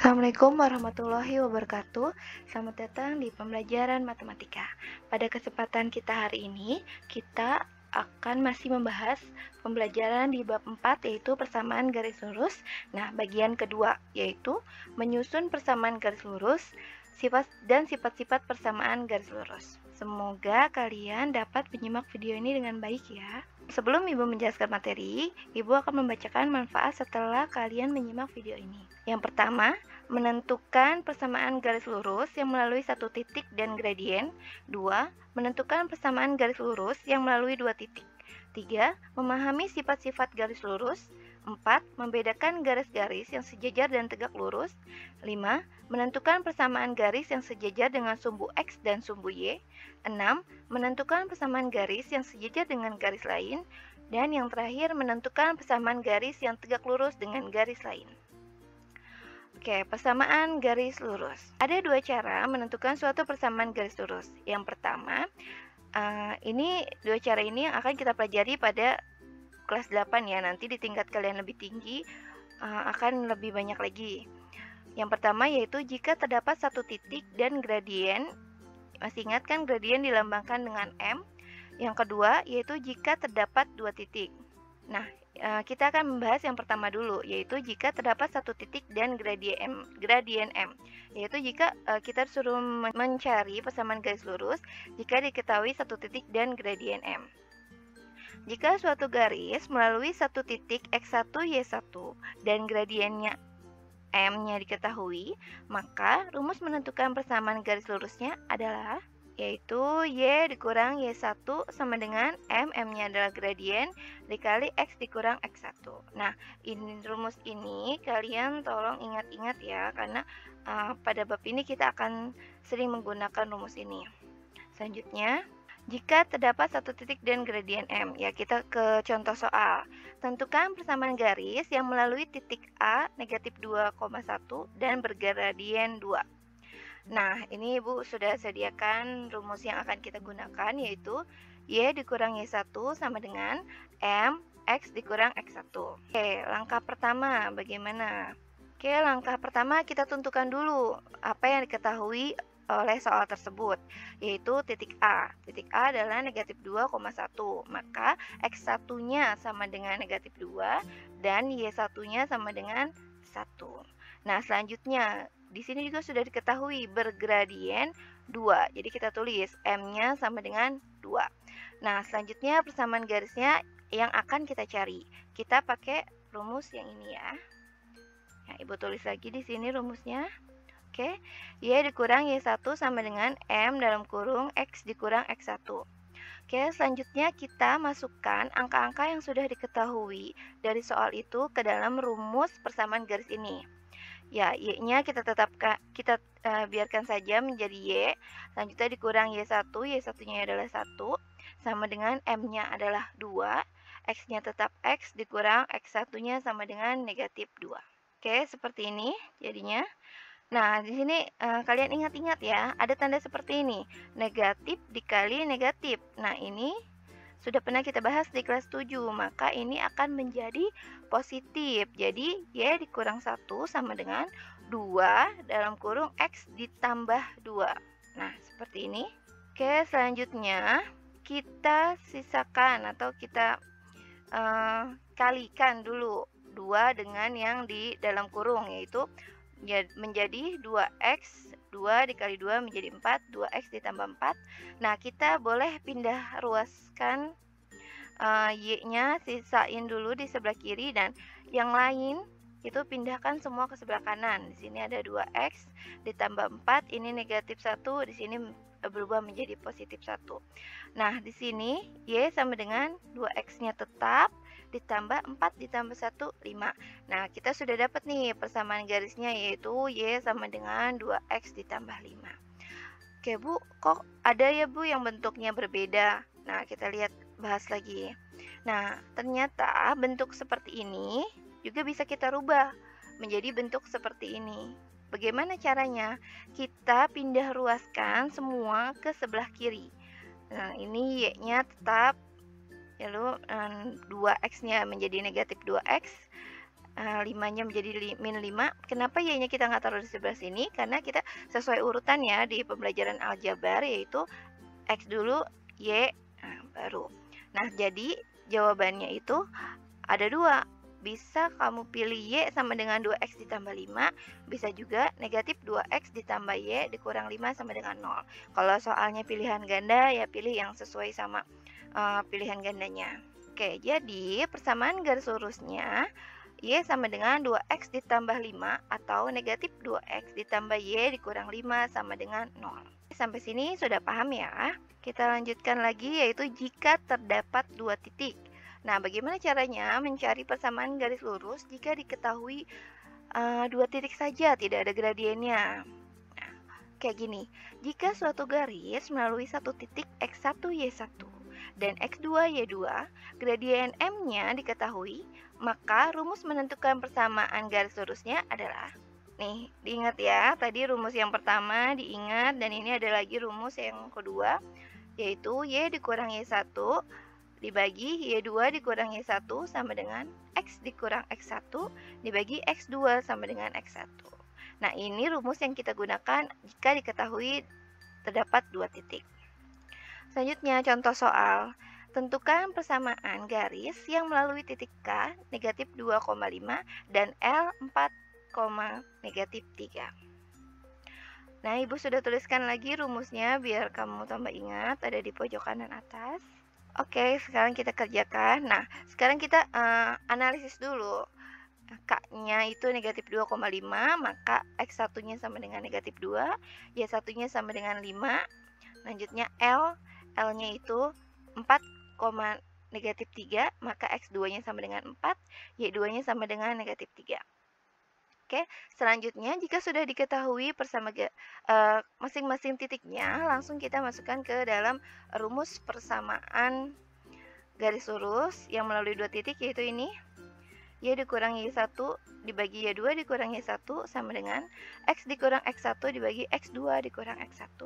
Assalamualaikum warahmatullahi wabarakatuh. Selamat datang di pembelajaran matematika. Pada kesempatan kita hari ini, kita akan masih membahas pembelajaran di bab 4, yaitu persamaan garis lurus. Nah, bagian kedua yaitu menyusun persamaan garis lurus dan sifat-sifat persamaan garis lurus. Semoga kalian dapat menyimak video ini dengan baik ya. Sebelum Ibu menjelaskan materi, Ibu akan membacakan manfaat setelah kalian menyimak video ini. Yang pertama, menentukan persamaan garis lurus yang melalui satu titik dan gradien. 2. Menentukan persamaan garis lurus yang melalui dua titik. 3. Memahami sifat-sifat garis lurus. 4. Membedakan garis-garis yang sejajar dan tegak lurus. 5. Menentukan persamaan garis yang sejajar dengan sumbu X dan sumbu Y. 6. Menentukan persamaan garis yang sejajar dengan garis lain. Dan yang terakhir, menentukan persamaan garis yang tegak lurus dengan garis lain. Oke, persamaan garis lurus. Ada dua cara menentukan suatu persamaan garis lurus. Yang pertama, dua cara ini akan kita pelajari pada kelas 8 ya. Nanti di tingkat kalian lebih tinggi akan lebih banyak lagi. Yang pertama yaitu jika terdapat satu titik dan gradien. Masih ingat kan gradien dilambangkan dengan M? Yang kedua yaitu jika terdapat dua titik. Nah, kita akan membahas yang pertama dulu, yaitu jika terdapat satu titik dan gradien M. Yaitu jika kita disuruh mencari persamaan garis lurus jika diketahui satu titik dan gradien M. Jika suatu garis melalui satu titik X1, Y1 dan gradiennya M-nya diketahui, maka rumus menentukan persamaan garis lurusnya adalah yaitu Y dikurang Y1 sama dengan M-nya adalah gradien, dikali X dikurang X1. Nah, rumus ini kalian tolong ingat-ingat ya, karena pada bab ini kita akan sering menggunakan rumus ini. Selanjutnya, jika terdapat satu titik dan gradien M, ya kita ke contoh soal. Tentukan persamaan garis yang melalui titik A negatif 2,1 dan bergradien 2. Nah, ini Ibu sudah sediakan rumus yang akan kita gunakan, yaitu Y dikurang Y1 sama dengan M X dikurang X1. Oke, langkah pertama bagaimana? Oke, langkah pertama kita tentukan dulu apa yang diketahui oleh soal tersebut, yaitu titik A. Titik A adalah negatif 2,1, maka X1-nya sama dengan negatif 2 dan Y1-nya sama dengan 1. Nah, selanjutnya di sini juga sudah diketahui bergradien 2. Jadi kita tulis M-nya sama dengan 2. Nah, selanjutnya persamaan garisnya yang akan kita cari. Kita pakai rumus yang ini ya. Nah, Ibu tulis lagi di sini rumusnya. Oke, Y dikurang Y1 sama dengan M dalam kurung X dikurang X1. Oke, selanjutnya kita masukkan angka-angka yang sudah diketahui dari soal itu ke dalam rumus persamaan garis ini. Ya, Y-nya kita biarkan saja menjadi Y. Selanjutnya dikurang Y1, Y1-nya adalah 1, sama dengan M-nya adalah 2, X-nya tetap X dikurang X1-nya sama dengan negatif 2. Oke, seperti ini jadinya. Nah, di sini kalian ingat-ingat ya, ada tanda seperti ini, negatif dikali negatif. Nah, ini sudah pernah kita bahas di kelas 7, maka ini akan menjadi positif. Jadi, Y dikurang 1 sama dengan 2 dalam kurung X ditambah 2. Nah, seperti ini. Oke, selanjutnya kita sisakan atau kita kalikan dulu 2 dengan yang di dalam kurung, yaitu menjadi 2X, 2 dikali 2 menjadi 4, 2X ditambah 4. Nah, kita boleh pindah ruaskan Y-nya, sisain dulu di sebelah kiri, dan yang lain itu pindahkan semua ke sebelah kanan. Di sini ada 2X ditambah 4, ini negatif 1, di sini berubah menjadi positif 1. Nah, di sini Y sama dengan 2X-nya tetap, ditambah 4 ditambah 1, 5. Nah, kita sudah dapat nih persamaan garisnya, yaitu Y sama dengan 2X ditambah 5. Oke Bu, kok ada ya Bu yang bentuknya berbeda? Nah, kita lihat, bahas lagi. Nah, ternyata bentuk seperti ini juga bisa kita rubah menjadi bentuk seperti ini. Bagaimana caranya? Kita pindah ruaskan semua ke sebelah kiri. Nah, ini Y-nya tetap, lalu 2X-nya menjadi negatif 2X, 5-nya menjadi min 5. Kenapa Y-nya kita nggak taruh di sebelah sini? Karena kita sesuai urutan ya di pembelajaran aljabar, yaitu X dulu, Y, baru. Nah, jadi jawabannya itu ada 2. Bisa kamu pilih Y sama dengan 2X ditambah 5, bisa juga negatif 2X ditambah Y dikurang 5 sama dengan 0. Kalau soalnya pilihan ganda, ya pilih yang sesuai sama pilihan gandanya. Oke, jadi persamaan garis lurusnya Y sama dengan 2X ditambah 5 atau negatif 2X ditambah Y dikurang 5 sama dengan 0. Sampai sini sudah paham ya? Kita lanjutkan lagi, yaitu jika terdapat 2 titik. Nah, bagaimana caranya mencari persamaan garis lurus jika diketahui 2 titik saja, tidak ada gradiennya? Nah, kayak gini, jika suatu garis melalui satu titik X1, Y1 dan X2, Y2, gradien M-nya diketahui, maka rumus menentukan persamaan garis lurusnya adalah, nih, diingat ya, tadi rumus yang pertama diingat, dan ini ada lagi rumus yang kedua, yaitu Y dikurang Y1 dibagi Y2 dikurang Y1 sama dengan X dikurang X1 dibagi X2 sama dengan X1. Nah, ini rumus yang kita gunakan jika diketahui terdapat 2 titik. Selanjutnya, contoh soal. Tentukan persamaan garis yang melalui titik K negatif 2,5 dan L 4, negatif 3. Nah, Ibu sudah tuliskan lagi rumusnya biar kamu tambah ingat, ada di pojok kanan atas. Oke, sekarang kita kerjakan. Nah, sekarang kita analisis dulu. K-nya itu negatif 2,5, maka X1-nya sama dengan negatif 2, Y1-nya sama dengan 5. Lanjutnya L-nya itu 4, negatif 3, maka X2-nya sama dengan 4, Y2-nya sama dengan negatif 3. Oke, selanjutnya jika sudah diketahui masing-masing titiknya, langsung kita masukkan ke dalam rumus persamaan garis lurus yang melalui 2 titik, yaitu ini. Y dikurang Y1 dibagi Y2 dikurang Y1 sama dengan X dikurang X1 dibagi X2 dikurang X1.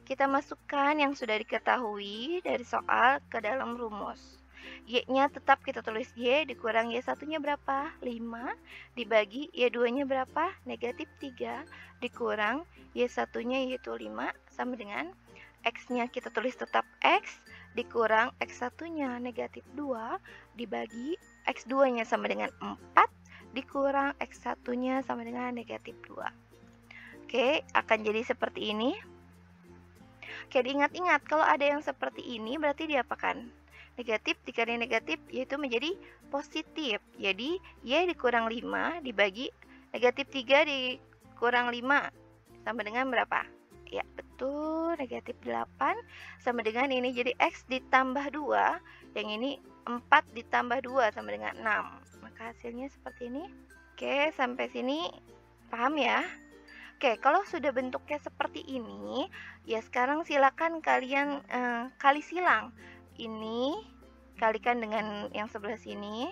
Kita masukkan yang sudah diketahui dari soal ke dalam rumus. Y-nya tetap kita tulis Y dikurang Y1-nya berapa? 5 dibagi Y2-nya berapa? Negatif 3 dikurang Y1-nya yaitu 5 sama dengan X-nya kita tulis tetap X dikurang X1-nya negatif 2 dibagi X2-nya sama dengan 4 dikurang X1-nya sama dengan negatif 2. Oke, akan jadi seperti ini. Oke, diingat-ingat kalau ada yang seperti ini berarti diapakan? Negatif dikali negatif yaitu menjadi positif. Jadi Y dikurang 5 dibagi negatif 3 dikurang 5 sama dengan berapa? Ya, betul, negatif 8 sama dengan ini jadi X ditambah 2, yang ini 4 ditambah 2 sama dengan 6. Maka hasilnya seperti ini. Oke, sampai sini paham ya? Oke, kalau sudah bentuknya seperti ini, ya sekarang silakan kalian kali silang. Ini kalikan dengan yang sebelah sini.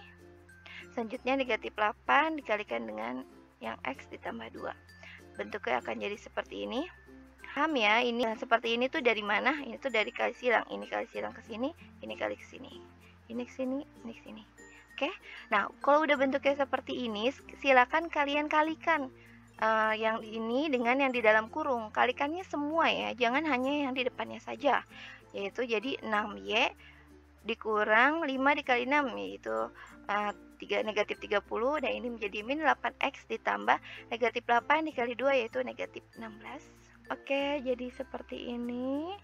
Selanjutnya negatif 8 dikalikan dengan yang X ditambah 2. Bentuknya akan jadi seperti ini. Paham ya? Ini seperti ini tuh dari mana? Ini tuh dari kali silang. Ini kali silang ke sini, ini kali ke sini. Ini ke sini, ini ke sini. Oke. Nah, kalau udah bentuknya seperti ini, silakan kalian kalikan yang ini dengan yang di dalam kurung. Kalikannya semua ya, jangan hanya yang di depannya saja. Yaitu jadi 6Y dikurang 5 dikali 6, yaitu 3 negatif 30, dan ini menjadi min 8X ditambah negatif 8 dikali 2 yaitu negatif 16. Oke, jadi seperti ini.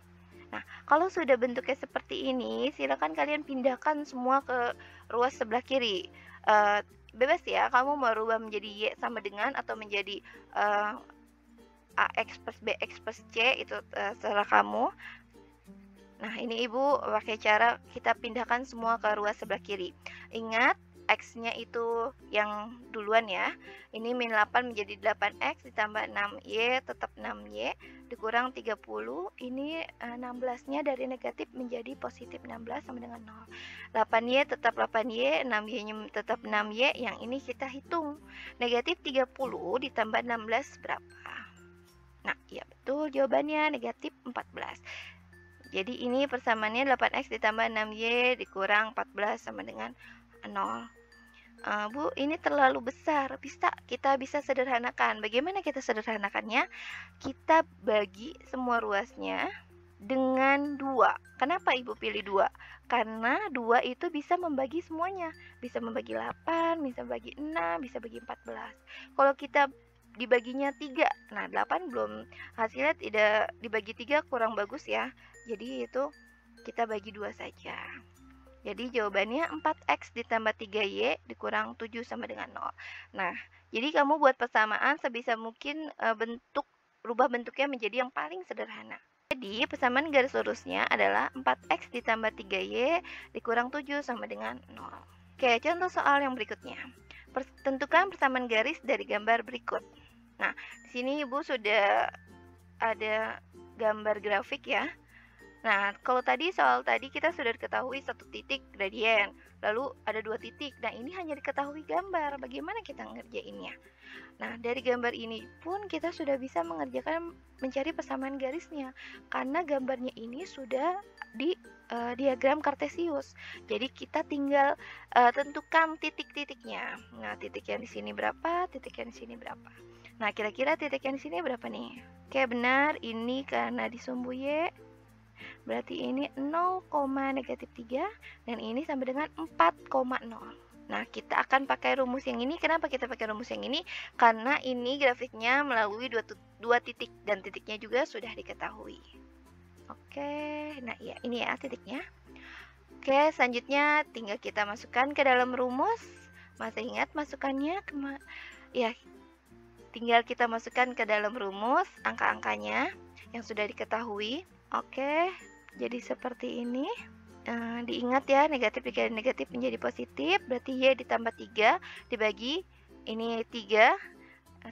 Nah, kalau sudah bentuknya seperti ini, silakan kalian pindahkan semua ke ruas sebelah kiri. Bebas ya, kamu mau rubah menjadi Y sama dengan atau menjadi AX plus BX plus C, itu terserah kamu. Nah, ini Ibu pakai cara kita pindahkan semua ke ruas sebelah kiri. Ingat, X-nya itu yang duluan ya. Ini min 8 menjadi 8X ditambah 6Y, tetap 6Y, dikurang 30. Ini 16-nya dari negatif menjadi positif 16 sama dengan 0. 8Y tetap 8Y, 6Y-nya tetap 6Y. Yang ini kita hitung. Negatif 30 ditambah 16 berapa? Nah, iya betul, jawabannya negatif 14. Jadi ini persamaannya 8X ditambah 6Y dikurang 14 sama dengan 0. Bu, ini terlalu besar. Kita bisa sederhanakan. Bagaimana kita sederhanakannya? Kita bagi semua ruasnya dengan 2. Kenapa Ibu pilih 2? Karena 2 itu bisa membagi semuanya. Bisa membagi 8, bisa bagi 6, bisa bagi 14. Kalau kita dibaginya 3, nah 8 belum, hasilnya tidak dibagi 3 kurang bagus ya. Jadi itu kita bagi 2 saja. Jadi jawabannya 4x ditambah 3y dikurang 7 sama dengan 0. Nah, jadi kamu buat persamaan sebisa mungkin rubah bentuknya menjadi yang paling sederhana. Jadi persamaan garis lurusnya adalah 4x ditambah 3y dikurang 7 sama dengan 0. Oke, contoh soal yang berikutnya. Tentukan persamaan garis dari gambar berikut. Nah, di sini Ibu sudah ada gambar grafik ya. Nah, kalau soal tadi kita sudah diketahui 1 titik gradien, lalu ada 2 titik. Nah, ini hanya diketahui gambar. Bagaimana kita ngerjainnya? Nah, dari gambar ini pun kita sudah bisa mencari persamaan garisnya, karena gambarnya ini sudah di diagram kartesius. Jadi kita tinggal tentukan titik-titiknya. Nah, titik yang di sini berapa, titik yang di sini berapa. Nah, kira-kira titik yang di sini berapa nih? Oke, benar. Ini karena di sumbu Y. Berarti ini 0,-3 dan ini sama dengan 4,0. Nah, kita akan pakai rumus yang ini. Kenapa kita pakai rumus yang ini? Karena ini grafiknya melalui dua titik dan titiknya juga sudah diketahui. Oke, nah ya ini ya titiknya. Oke, selanjutnya tinggal kita masukkan ke dalam rumus. Masih ingat masukannya? Ya, tinggal kita masukkan ke dalam rumus angka-angkanya yang sudah diketahui. Oke, jadi seperti ini. Diingat ya, negatif dikali negatif menjadi positif, berarti Y ditambah 3 dibagi ini 3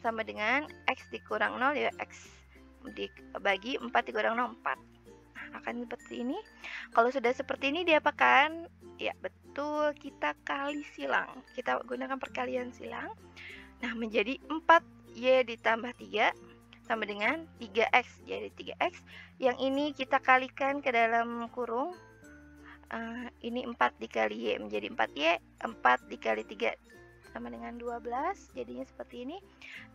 sama dengan X dikurang 0 ya, X dibagi 4 dikurang 0, 4. Nah, akan seperti ini. Kalau sudah seperti ini diapakan? Ya betul, kita kali silang. Kita gunakan perkalian silang. Nah, menjadi 4Y ditambah 3 sama dengan 3x. Jadi 3x yang ini kita kalikan ke dalam kurung. Ini 4 dikali Y menjadi 4Y. 4 dikali 3 sama dengan 12. Jadinya seperti ini.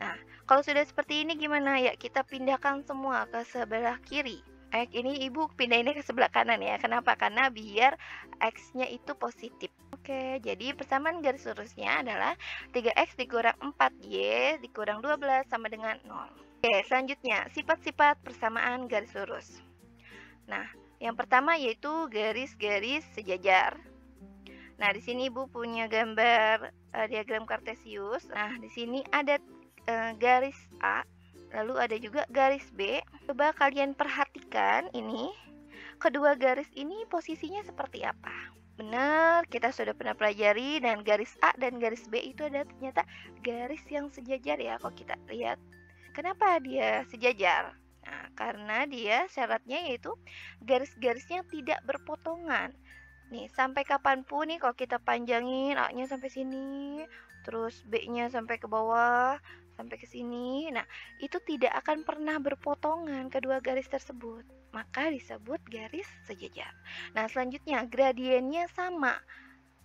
Nah, kalau sudah seperti ini gimana? Ya, kita pindahkan semua ke sebelah kiri. Ini Ibu pindahinnya ke sebelah kanan ya. Kenapa? Karena biar X-nya itu positif. Oke, jadi persamaan garis lurusnya adalah 3x dikurang 4y dikurang 12 sama dengan 0. Oke, selanjutnya sifat-sifat persamaan garis lurus. Nah, yang pertama yaitu garis-garis sejajar. Nah, di sini Ibu punya gambar diagram kartesius. Nah, di sini ada garis A, lalu ada juga garis B. Coba kalian perhatikan ini. Kedua garis ini posisinya seperti apa? Benar, kita sudah pernah pelajari, dan garis A dan garis B itu ada ternyata garis yang sejajar ya. Kalau kita lihat, kenapa dia sejajar? Nah, karena dia syaratnya yaitu garis-garisnya tidak berpotongan. Nih, sampai kapanpun nih kalau kita panjangin A-nya sampai sini, terus B-nya sampai ke bawah, sampai ke sini. Nah, itu tidak akan pernah berpotongan kedua garis tersebut. Maka disebut garis sejajar. Nah, selanjutnya gradiennya sama.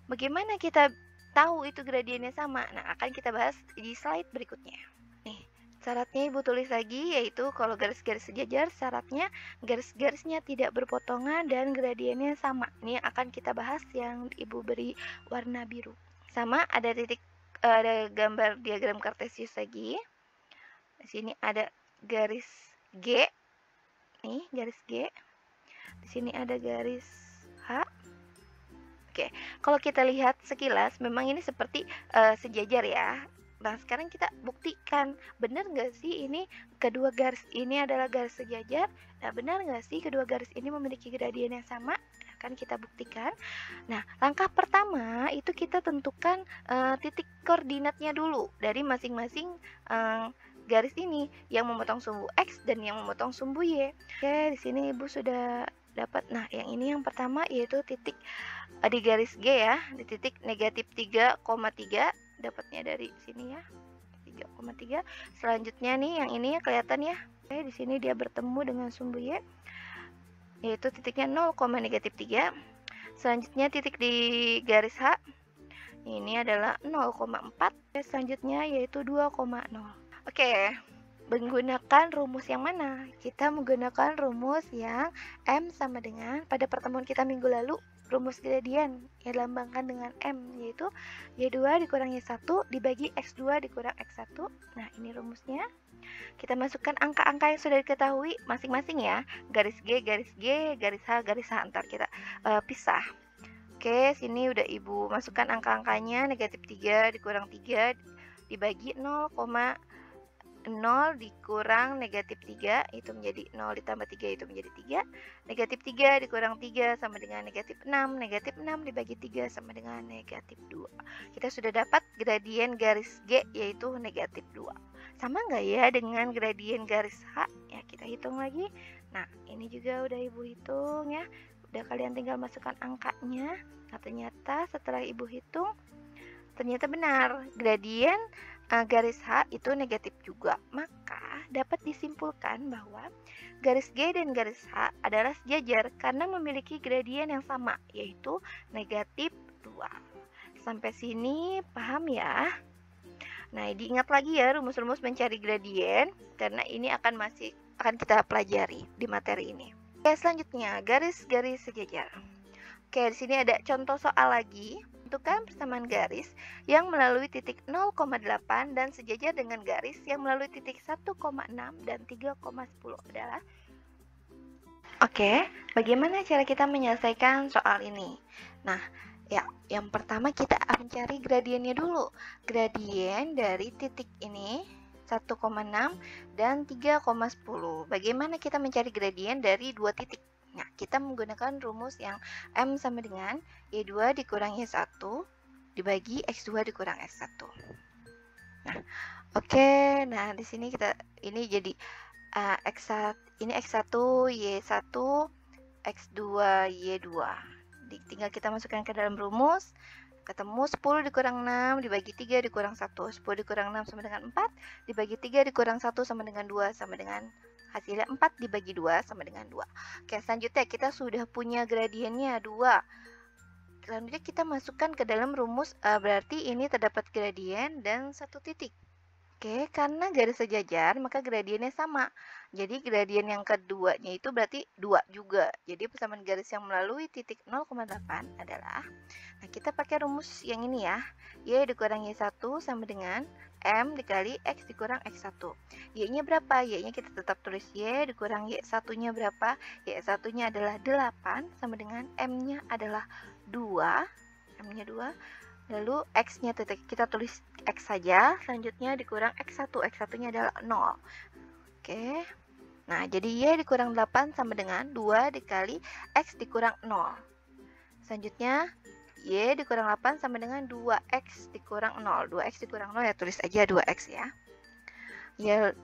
Bagaimana kita tahu itu gradiennya sama? Nah, akan kita bahas di slide berikutnya. Nih, syaratnya Ibu tulis lagi, yaitu kalau garis-garis sejajar syaratnya garis-garisnya tidak berpotongan dan gradiennya sama. Ini akan kita bahas yang Ibu beri warna biru. Sama ada gambar diagram kartesius lagi. Di sini ada garis G. Nih, garis G. Di sini ada garis H. Oke, kalau kita lihat sekilas memang ini seperti sejajar ya. Nah, sekarang kita buktikan, benar nggak sih ini kedua garis ini adalah garis sejajar? Nah, benar nggak sih kedua garis ini memiliki gradien yang sama? Akan kita buktikan. Nah, langkah pertama itu kita tentukan titik koordinatnya dulu dari masing-masing garis ini, yang memotong sumbu X dan yang memotong sumbu Y. Oke, di sini Ibu sudah dapat. Nah, yang ini yang pertama yaitu titik di garis G ya, di titik negatif 3,3, dapatnya dari sini ya, 3,3. Selanjutnya nih yang ini ya, kelihatan ya. Oke, di sini dia bertemu dengan sumbu Y, yaitu titiknya 0,-3. Selanjutnya titik di garis H, Ini adalah 0,4. Selanjutnya yaitu 2,0. Oke, menggunakan rumus yang mana? Kita menggunakan rumus yang M sama dengan pada pertemuan kita minggu lalu, rumus gradien yang dilambangkan dengan M, yaitu Y2 dikurang Y1 dibagi X2 dikurang X1. Nah, ini rumusnya. Kita masukkan angka-angka yang sudah diketahui masing-masing ya. Garis G, garis G, garis H, garis H. Antar kita pisah. Oke, sini udah Ibu masukkan angka-angkanya. Negatif 3 dikurang 3 dibagi 0,0 dikurang negatif 3 itu menjadi 0 ditambah 3 itu menjadi 3. Negatif 3 dikurang 3 sama dengan negatif 6. Negatif 6 dibagi 3 sama dengan negatif 2. Kita sudah dapat gradien garis G yaitu negatif 2. Sama nggak ya dengan gradien garis H? Ya, kita hitung lagi. Nah, ini juga udah Ibu hitung ya. Udah kalian tinggal masukkan angkanya. Nah, ternyata setelah Ibu hitung, ternyata benar. Gradien garis H itu negatif juga. Maka dapat disimpulkan bahwa garis G dan garis H adalah sejajar karena memiliki gradien yang sama, yaitu negatif 2. Sampai sini paham ya? Nah, diingat lagi ya rumus-rumus mencari gradien karena ini akan kita pelajari di materi ini. Oke, selanjutnya garis-garis sejajar. Oke, di sini ada contoh soal lagi. Tentukan persamaan garis yang melalui titik 0,8 dan sejajar dengan garis yang melalui titik 1,6 dan 3,10 adalah. Oke, bagaimana cara kita menyelesaikan soal ini? Nah, ya, yang pertama kita mencari gradiennya dulu. Gradien dari titik ini 1,6 dan 3,10. Bagaimana kita mencari gradien dari dua titik? Nah, kita menggunakan rumus yang M sama dengan Y2 dikurang Y1 dibagi X2 dikurang X1. Nah, oke. Nah, di sini ini jadi X1, ini X1, Y1, X2, Y2. Tinggal kita masukkan ke dalam rumus. Ketemu 10 dikurang 6 dibagi 3 dikurang 1. 10 dikurang 6 sama dengan 4. Dibagi 3 dikurang 1 sama dengan 2 sama dengan hasilnya 4 dibagi 2 sama dengan 2. Oke, selanjutnya kita sudah punya gradiennya 2. Selanjutnya kita masukkan ke dalam rumus, berarti ini terdapat gradien dan satu titik. Oke, karena garis sejajar maka gradiennya sama. Jadi gradien yang keduanya itu berarti 2 juga. Jadi persamaan garis yang melalui titik 0,8 adalah, nah kita pakai rumus yang ini ya. Y dikurang Y1 sama dengan M dikali X dikurang X1. Y-nya berapa? Y-nya kita tetap tulis Y dikurang Y1-nya berapa? Y1-nya adalah 8 sama dengan M-nya adalah 2. M-nya 2. Lalu X-nya kita tulis X saja, selanjutnya dikurang X1, X1-nya adalah 0. Oke, nah jadi Y dikurang 8 sama dengan 2 dikali X dikurang 0. Selanjutnya Y dikurang 8 sama dengan 2X dikurang 0. 2X dikurang 0 ya tulis aja 2X ya.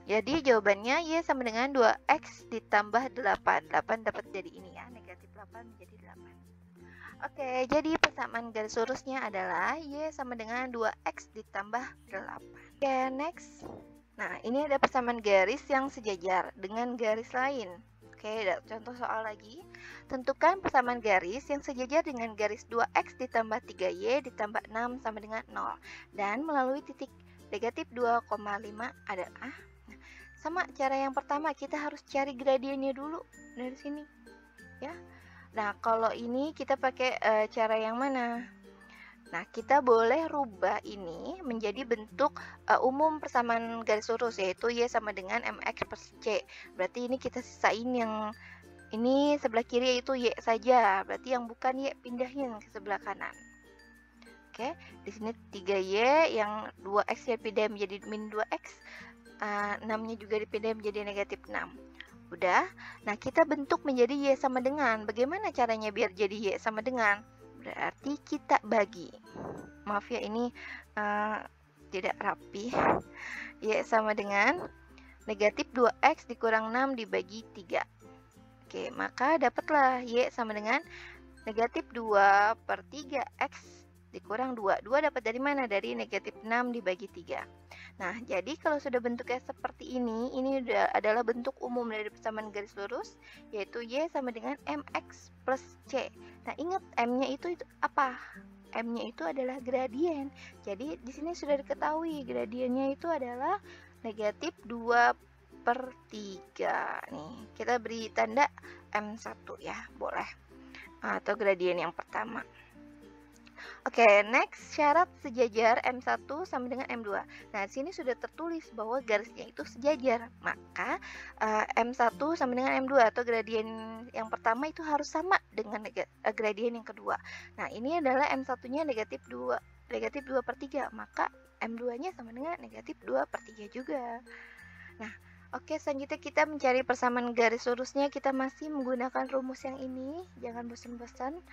Jadi jawabannya Y sama dengan 2X ditambah 8. 8 dapat jadi ini ya, negatif 8 menjadi 8. Oke, jadi persamaan garis lurusnya adalah Y sama dengan 2X ditambah 8. Oke, next. Nah, ini ada persamaan garis yang sejajar dengan garis lain. Oke, ada contoh soal lagi. Tentukan persamaan garis yang sejajar dengan garis 2X ditambah 3Y ditambah 6 sama dengan 0. Dan melalui titik negatif 2,5 adalah. Sama cara yang pertama, kita harus cari gradiennya dulu dari sini. Ya. Nah, kalau ini kita pakai cara yang mana? Nah, kita boleh rubah ini menjadi bentuk umum persamaan garis lurus, yaitu Y sama dengan MX plus C. Berarti ini kita sisain yang ini sebelah kiri yaitu Y saja. Berarti yang bukan Y pindahin ke sebelah kanan. Oke, di sini 3Y, yang 2X ya pindah menjadi min 2X. 6-nya juga dipindah menjadi negatif 6. Udah, nah kita bentuk menjadi Y sama dengan. Bagaimana caranya biar jadi Y sama dengan? Berarti kita bagi. Maaf ya, ini tidak rapi. Y sama dengan negatif 2X dikurang 6 dibagi 3. Oke, maka dapatlah Y sama dengan negatif 2 per 3X dikurang 2. 2 dapat dari mana? Dari negatif 6 dibagi 3. Nah, jadi kalau sudah bentuknya seperti ini adalah bentuk umum dari persamaan garis lurus, yaitu Y sama dengan MX plus C. Nah, ingat M-nya itu apa? M-nya itu adalah gradien. Jadi di sini sudah diketahui gradiennya itu adalah negatif 2/3. Nih, kita beri tanda M1 ya, boleh. Atau gradien yang pertama. Oke, next, syarat sejajar M1 sama dengan M2. Nah, di sini sudah tertulis bahwa garisnya itu sejajar. Maka M1 sama dengan M2 atau gradien yang pertama itu harus sama dengan gradien yang kedua. Nah, ini adalah M1-nya negatif 2/3. Maka M2-nya sama dengan negatif 2/3 juga. Nah, oke, selanjutnya kita mencari persamaan garis lurusnya. Kita masih menggunakan rumus yang ini. Jangan bosan-bosan.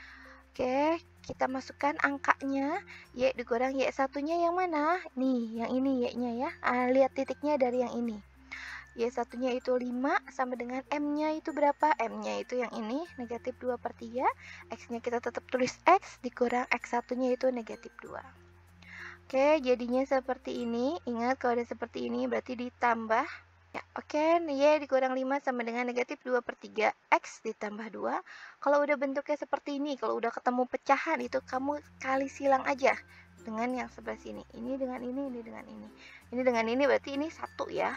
Oke, kita masukkan angkanya. Y dikurang Y1-nya yang mana? Nih, yang ini Y-nya ya. Lihat titiknya dari yang ini. Y1-nya itu 5 sama dengan M-nya itu berapa? M-nya itu yang ini, negatif 2/3. X-nya kita tetap tulis X, dikurang X1-nya itu negatif 2. Oke, jadinya seperti ini. Ingat, kalau ada seperti ini berarti ditambah. Ya, oke, Y dikurang 5 sama dengan negatif 2/3 X ditambah 2. Kalau udah bentuknya seperti ini, kalau udah ketemu pecahan, itu kamu kali silang aja dengan yang sebelah sini. Ini dengan ini dengan ini. Ini dengan ini berarti ini 1 ya.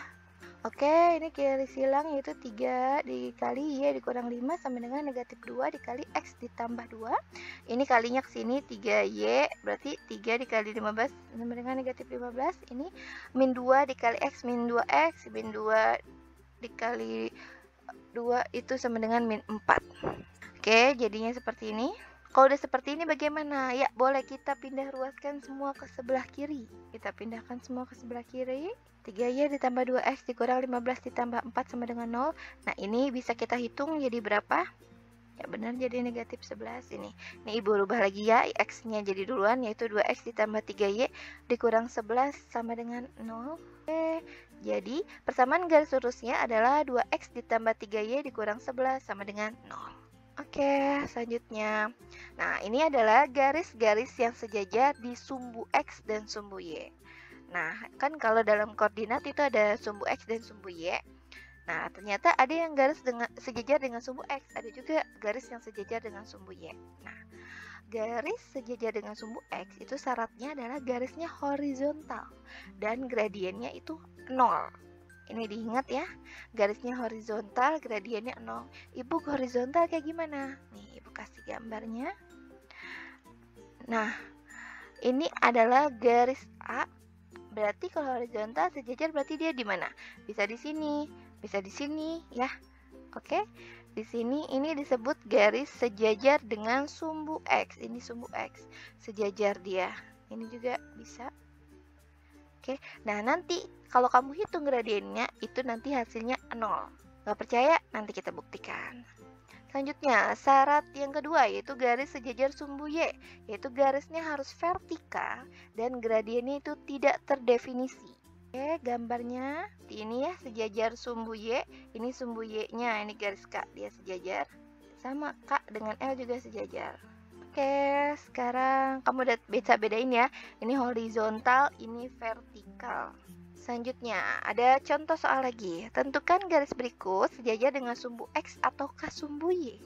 Oke, ini kali silang yaitu 3 dikali Y dikurang 5 sama dengan negatif 2 dikali X ditambah 2. Ini kalinya ke sini 3Y, berarti 3 dikali 15 sama dengan negatif 15. Ini min 2 dikali X min 2X, min 2 dikali 2 itu sama dengan min 4. Oke, jadinya seperti ini. Kalau udah seperti ini bagaimana? Ya, boleh kita pindah ruaskan semua ke sebelah kiri. Kita pindahkan semua ke sebelah kiri. 3Y ditambah 2X dikurang 15 ditambah 4 sama dengan 0. Nah, ini bisa kita hitung jadi berapa? Ya, benar, jadi negatif 11 ini. Ini Ibu rubah lagi ya, X-nya jadi duluan, yaitu 2X ditambah 3Y dikurang 11 sama dengan 0. Oke, jadi persamaan garis lurusnya adalah 2X ditambah 3Y dikurang 11 sama dengan 0. Oke, selanjutnya. Nah, ini adalah garis-garis yang sejajar di sumbu X dan sumbu Y. Nah, kan kalau dalam koordinat itu ada sumbu X dan sumbu Y. Nah, ternyata ada yang garis sejajar dengan sumbu X, ada juga garis yang sejajar dengan sumbu Y. Nah, garis sejajar dengan sumbu X itu syaratnya adalah garisnya horizontal dan gradiennya itu 0. Ini diingat ya, garisnya horizontal, gradiennya 0. Ibu horizontal kayak gimana? Nih, Ibu kasih gambarnya. Nah, ini adalah garis A. Berarti kalau horizontal sejajar berarti dia di mana? Bisa di sini, bisa di sini ya. Oke. Di sini ini disebut garis sejajar dengan sumbu X. Ini sumbu X. Sejajar dia. Ini juga bisa. Oke. Nah, nanti kalau kamu hitung gradiennya itu nanti hasilnya 0. Gak percaya? Nanti kita buktikan. Selanjutnya, syarat yang kedua yaitu garis sejajar sumbu Y, yaitu garisnya harus vertikal dan gradiennya itu tidak terdefinisi. Oke, gambarnya di ini ya, sejajar sumbu Y, ini sumbu Y-nya, ini garis K, dia sejajar. Sama K dengan L juga sejajar. Oke, sekarang kamu udah bisa bedain ya, ini horizontal, ini vertikal. Selanjutnya, ada contoh soal lagi. Tentukan garis berikut sejajar dengan sumbu X ataukah sumbu Y.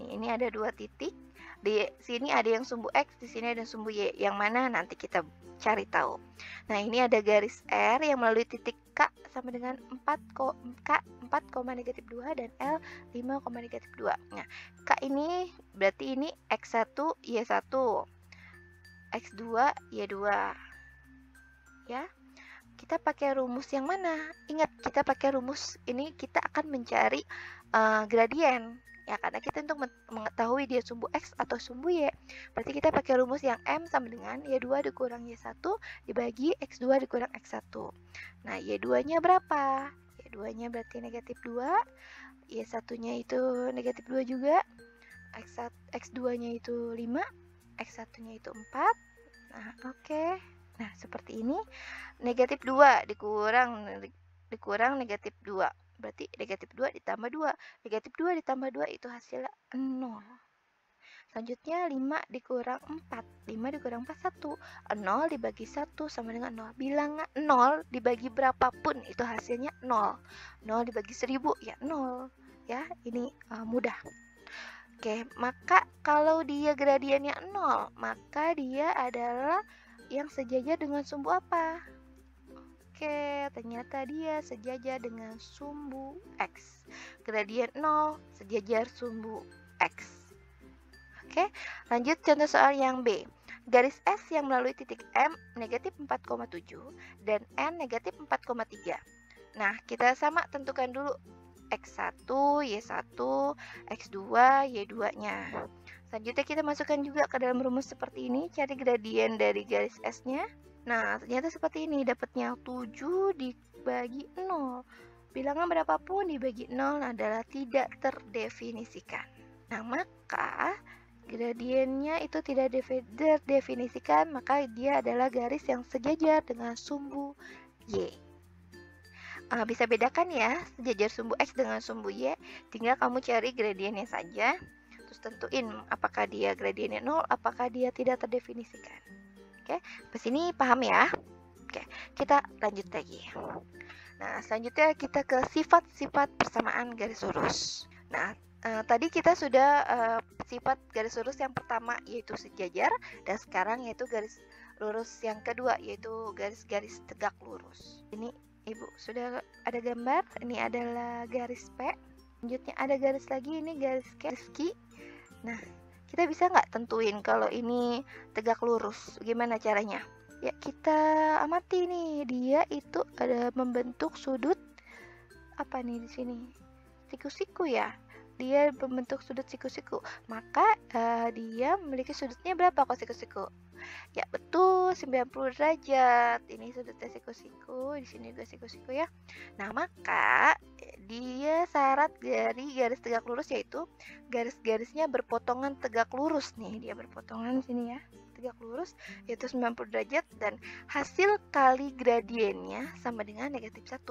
Nih, ini ada 2 titik. Di sini ada yang sumbu X, di sini ada sumbu Y. Yang mana nanti kita cari tahu. Nah, ini ada garis R yang melalui titik K sama dengan 4, negatif 2 dan L 5, negatif 2. Nah, K ini berarti ini X1, Y1. X2, Y2. Ya. Kita pakai rumus yang mana? Ingat, kita pakai rumus ini kita akan mencari gradien ya, karena kita untuk mengetahui dia sumbu X atau sumbu Y berarti kita pakai rumus yang M sama dengan Y2 dikurang Y1 dibagi X2 dikurang X1. Nah, Y2 nya berapa? Y2 nya berarti negatif 2, Y1 nya itu negatif 2 juga, X2 nya itu 5, X1 nya itu 4. Nah, oke. Nah, seperti ini. Negatif 2 dikurang negatif 2. Berarti negatif 2 ditambah 2. Negatif 2 ditambah 2 itu hasilnya 0. Selanjutnya 5 dikurang 4. 5 dikurang 4, 1. 0 dibagi 1 sama dengan 0. Bilangan 0 dibagi berapapun itu hasilnya 0. 0 dibagi 1000 ya 0. Ya, ini mudah. Oke, maka Kalau dia gradiennya 0, maka dia adalah yang sejajar dengan sumbu apa? Oke, ternyata dia sejajar dengan sumbu X. Gradien 0 sejajar sumbu X. Oke, lanjut contoh soal yang B. Garis S yang melalui titik M negatif 4,7 dan N negatif 4,3. Nah, kita sama tentukan dulu X1, Y1, X2, Y2-nya. Selanjutnya kita masukkan juga ke dalam rumus seperti ini, cari gradien dari garis S-nya. Nah, ternyata seperti ini, dapatnya 7 dibagi 0. Bilangan berapapun dibagi 0 adalah tidak terdefinisikan. Nah, maka gradiennya itu tidak terdefinisikan, maka dia adalah garis yang sejajar dengan sumbu Y. Bisa bedakan ya sejajar sumbu X dengan sumbu Y, tinggal kamu cari gradiennya saja, terus tentuin apakah dia gradiennya 0, apakah dia tidak terdefinisikan. Oke, sampai sini paham ya? Oke, kita lanjut lagi. Nah, selanjutnya kita ke sifat-sifat persamaan garis lurus. Nah, tadi kita sudah sifat garis lurus yang pertama yaitu sejajar, dan sekarang yaitu garis lurus yang kedua yaitu garis-garis tegak lurus. Ini Ibu sudah ada gambar, ini adalah garis P. Selanjutnya ada garis lagi, ini garis Q. Nah, kita bisa nggak tentuin kalau ini tegak lurus? Gimana caranya? Ya, kita amati nih, dia itu ada membentuk sudut apa nih di sini? Siku-siku ya. Dia membentuk sudut siku-siku. Maka dia memiliki sudutnya berapa kalau siku-siku? Ya, betul, 90 derajat. Ini sudutnya siku-siku, di sini juga siku-siku ya. Nah, maka dia syarat dari garis tegak lurus yaitu garis-garisnya berpotongan tegak lurus nih. Dia berpotongan sini ya, tegak lurus yaitu 90 derajat, dan hasil kali gradiennya sama dengan negatif 1.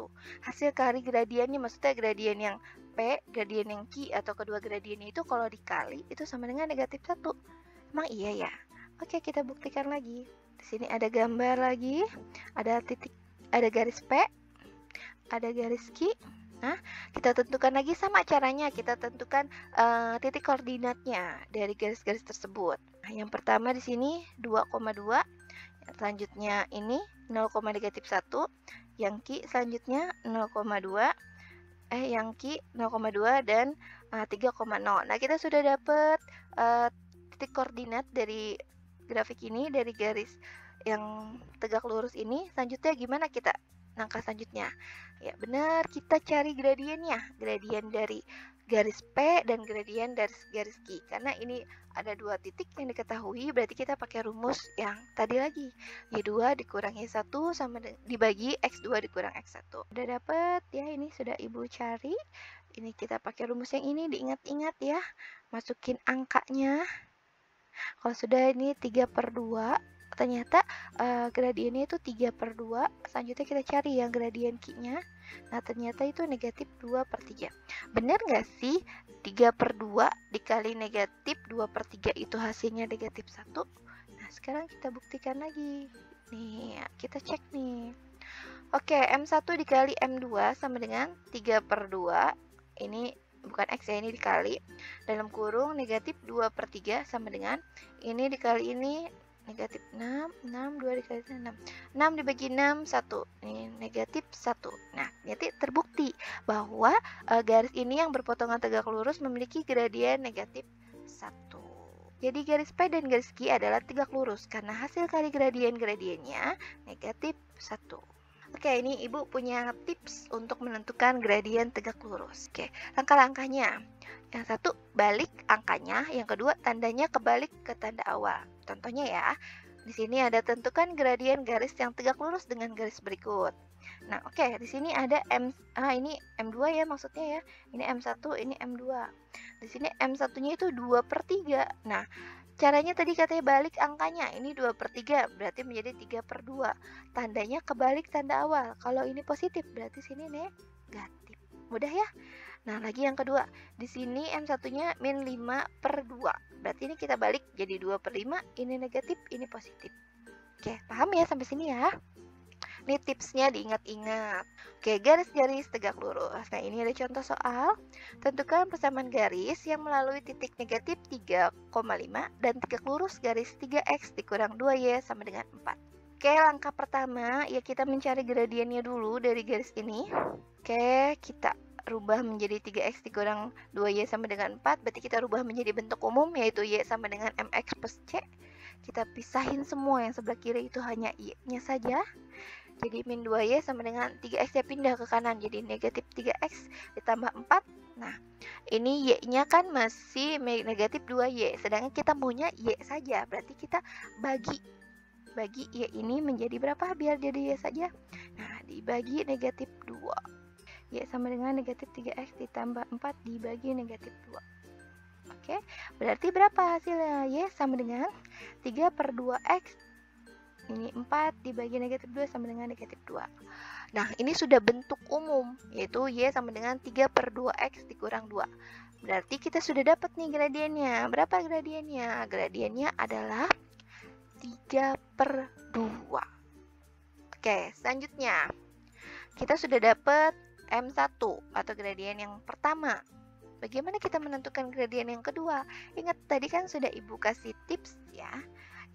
Hasil kali gradiennya maksudnya gradien yang P, gradien yang Q atau kedua gradiennya itu kalau dikali itu sama dengan negatif 1. Emang iya ya? Oke, kita buktikan lagi. Di sini ada gambar lagi, ada titik, ada garis P, ada garis Q. Nah, kita tentukan lagi sama caranya. Kita tentukan titik koordinatnya dari garis-garis tersebut. Nah, yang pertama di sini 2,2. Selanjutnya ini 0,-1. Yang Q selanjutnya 0,2. Yang Q 0,2 dan 3,0. Nah, kita sudah dapat titik koordinat dari grafik ini, dari garis yang tegak lurus ini. Selanjutnya gimana kita langkah selanjutnya? Ya benar, kita cari gradiennya, gradien dari garis P dan gradien dari garis Q. Karena ini ada dua titik yang diketahui, berarti kita pakai rumus yang tadi lagi, Y2 dikurangi 1 sama dibagi X2 dikurang X1. Udah dapet ya, ini sudah Ibu cari. Ini kita pakai rumus yang ini, diingat-ingat ya, masukin angkanya. Kalau sudah ini 3/2, ternyata gradiennya itu 3/2. Selanjutnya kita cari yang gradien Q-nya. Nah, ternyata itu negatif 2/3. Benar nggak sih 3/2 dikali negatif 2/3 itu hasilnya negatif 1? Nah, sekarang kita buktikan lagi. Nih, kita cek nih. Oke, M1 dikali M2 sama dengan 3/2. Ini bukan X ya, ini dikali dalam kurung negatif 2/3 sama dengan ini dikali ini negatif 6, 2 dikali 6, 6 dibagi 6, 1, ini negatif 1. Nah, jadi terbukti bahwa garis ini yang berpotongan tegak lurus memiliki gradien negatif 1. Jadi garis P dan garis Q adalah tegak lurus karena hasil kali gradiennya negatif 1. Oke, ini Ibu punya tips untuk menentukan gradien tegak lurus. Oke, langkah-langkahnya. Yang satu, balik angkanya. Yang kedua, tandanya kebalik ke tanda awal. Contohnya ya, di sini ada tentukan gradien garis yang tegak lurus dengan garis berikut. Nah, oke, di sini ada ini M2 ya maksudnya ya. Ini M1, ini M2. Di sini M1-nya itu 2/3. Nah, caranya tadi katanya balik angkanya, ini 2/3 berarti menjadi 3/2. Tandanya kebalik tanda awal. Kalau ini positif berarti sini negatif. Mudah ya? Nah, lagi yang kedua. Di sini M1-nya min 5/2. Berarti ini kita balik jadi 2/5, ini negatif, ini positif. Oke, paham ya sampai sini ya? Ini tipsnya diingat-ingat. Oke, garis-garis tegak lurus. Nah, ini ada contoh soal. Tentukan persamaan garis yang melalui titik negatif 3,5 dan tegak lurus garis 3x dikurang 2y sama dengan 4. Oke, langkah pertama ya kita mencari gradiennya dulu dari garis ini. Oke, kita rubah menjadi 3x dikurang 2y sama dengan 4. Berarti kita rubah menjadi bentuk umum yaitu y sama dengan mx plus c. Kita pisahin semua yang sebelah kiri itu hanya y-nya saja. Jadi min 2y sama dengan 3x ya pindah ke kanan. Jadi negatif 3x ditambah 4. Nah, ini y-nya kan masih negatif 2y. Sedangkan kita maunya y saja. Berarti kita bagi y ini menjadi berapa biar jadi y saja. Nah, dibagi negatif 2. Y sama dengan negatif 3x ditambah 4 dibagi negatif 2. Oke, berarti berapa hasilnya? Y sama dengan 3 per 2x. Ini 4 dibagi negatif 2 sama dengan negatif 2. Nah, ini sudah bentuk umum, yaitu Y sama dengan 3 per 2x dikurang 2. Berarti kita sudah dapat nih gradiennya. Berapa gradiennya? Gradiennya adalah 3 per 2. Oke, selanjutnya. Kita sudah dapat M1 atau gradien yang pertama. Bagaimana kita menentukan gradien yang kedua? Ingat tadi kan sudah Ibu kasih tips ya.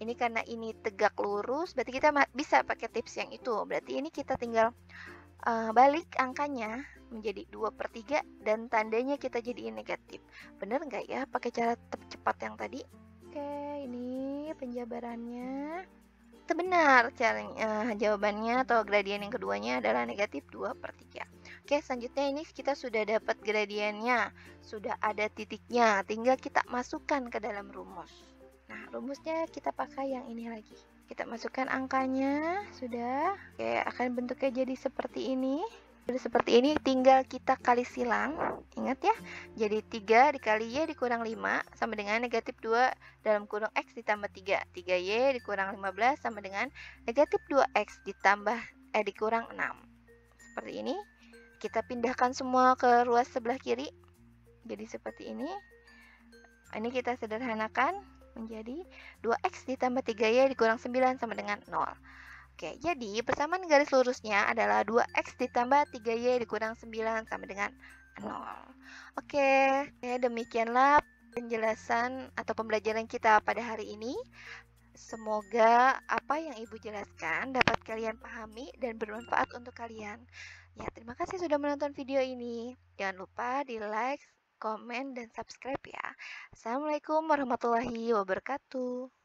Ini karena ini tegak lurus, berarti kita bisa pakai tips yang itu. Berarti ini kita tinggal balik angkanya menjadi 2 per 3 dan tandanya kita jadiin negatif. Bener nggak ya pakai cara cepat yang tadi? Oke, ini penjabarannya. Itu benar, caranya, jawabannya atau gradien yang keduanya adalah negatif 2 per 3. Oke, selanjutnya ini kita sudah dapat gradiennya, sudah ada titiknya, tinggal kita masukkan ke dalam rumus. Nah, rumusnya kita pakai yang ini lagi. Kita masukkan angkanya, sudah. Oke, akan bentuknya jadi seperti ini. Seperti ini tinggal kita kali silang. Ingat ya, jadi 3 dikali y dikurang 5 sama dengan negatif 2 dalam kurung x ditambah 3. 3y dikurang 15 sama dengan negatif 2x ditambah dikurang 6. Seperti ini. Kita pindahkan semua ke ruas sebelah kiri. Jadi seperti ini. Ini kita sederhanakan menjadi 2x ditambah 3y dikurang 9 sama dengan 0. Oke, jadi persamaan garis lurusnya adalah 2x ditambah 3y dikurang 9 sama dengan 0. Oke, demikianlah penjelasan atau pembelajaran kita pada hari ini. Semoga apa yang Ibu jelaskan dapat kalian pahami dan bermanfaat untuk kalian. Ya, terima kasih sudah menonton video ini. Jangan lupa di like, komen, dan subscribe ya. Assalamualaikum warahmatullahi wabarakatuh.